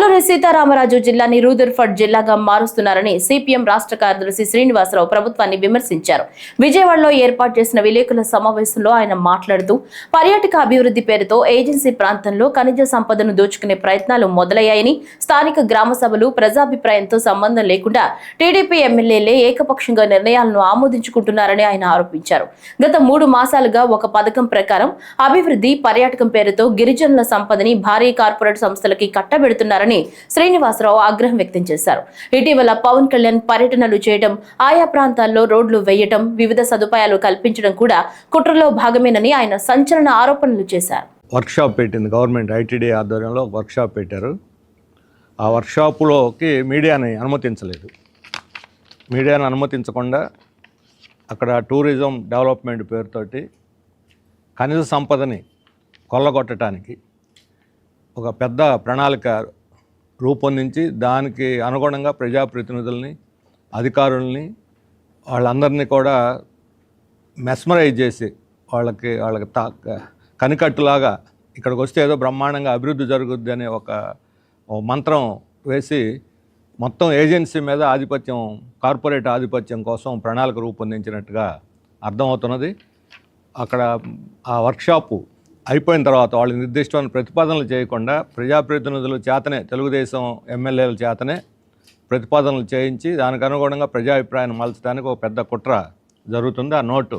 అల్లూరి సీతారామరాజు జిల్లాని రూదర్ఫర్డ్ జిల్లాగా మారుస్తున్నారని సిపిఎం రాష్ట్ర కార్యదర్శి శ్రీనివాసరావు ప్రభుత్వాన్ని విమర్శించారు. విజయవాడలో ఏర్పాటు చేసిన విలేకరుల సమావేశంలో ఆయన మాట్లాడుతూ పర్యాటక అభివృద్ధి పేరుతో ఏజెన్సీ ప్రాంతంలో ఖనిజ సంపదను దోచుకునే ప్రయత్నాలు మొదలయ్యాయని, స్థానిక గ్రామ సభలు ప్రజాభిప్రాయంతో సంబంధం లేకుండా టీడీపీ ఎమ్మెల్యేలే ఏకపక్షంగా నిర్ణయాలను ఆమోదించుకుంటున్నారని ఆయన ఆరోపించారు. గత 3 మాసాలుగా ఒక పథకం ప్రకారం అభివృద్ధి, పర్యాటకం పేరుతో గిరిజనుల సంపదని భారీ కార్పొరేట్ సంస్థలకి కట్టబెడుతున్నారు శ్రీనివాసరావు ఆగ్రహం వ్యక్తం చేశారు. ఇటీవల పవన్ కళ్యాణ్ పర్యటనలు చేయడం, ఆయా ప్రాంతాల్లో రోడ్లు వేయడం, వివిధ సదుపాయాలు కల్పించడం కూడా కుట్రలో భాగమేనని ఆయన సంచలన ఆరోపణలు చేశారు. వర్క్షాప్ పెట్టింది గవర్నమెంట్, ఐటీడీ ఆధ్వర్యంలో వర్క్షాప్ పెట్టారు. ఆ వర్క్షాపులోకి మీడియాని అనుమతించలేదు. మీడియాను అనుమతించకుండా అక్కడ టూరిజం డెవలప్మెంట్ పేరుతోటి ఖనిజ సంపదని కొల్లగొట్టడానికి ఒక పెద్ద ప్రణాళిక రూపొందించి దానికి అనుగుణంగా ప్రజాప్రతినిధుల్ని, అధికారుల్ని, వాళ్ళందరినీ కూడా మెస్మరైజ్ చేసి వాళ్ళకి కనికట్టులాగా ఇక్కడికి వస్తే ఏదో బ్రహ్మాండంగా అభివృద్ధి జరుగుద్ది అనే ఒక మంత్రం వేసి మొత్తం ఏజెన్సీ మీద ఆధిపత్యం, కార్పొరేట్ ఆధిపత్యం కోసం ప్రణాళిక రూపొందించినట్టుగా అర్థమవుతున్నది. అక్కడ ఆ వర్క్షాపు అయిపోయిన తర్వాత వాళ్ళు నిర్దిష్టమైన ప్రతిపాదనలు చేయకుండా ప్రజాప్రతినిధుల చేతనే, తెలుగుదేశం ఎమ్మెల్యేల చేతనే ప్రతిపాదనలు చేయించి దానికి అనుగుణంగా ప్రజాభిప్రాయాన్ని మలచడానికి ఒక పెద్ద కుట్ర జరుగుతుంది. ఆ నోటు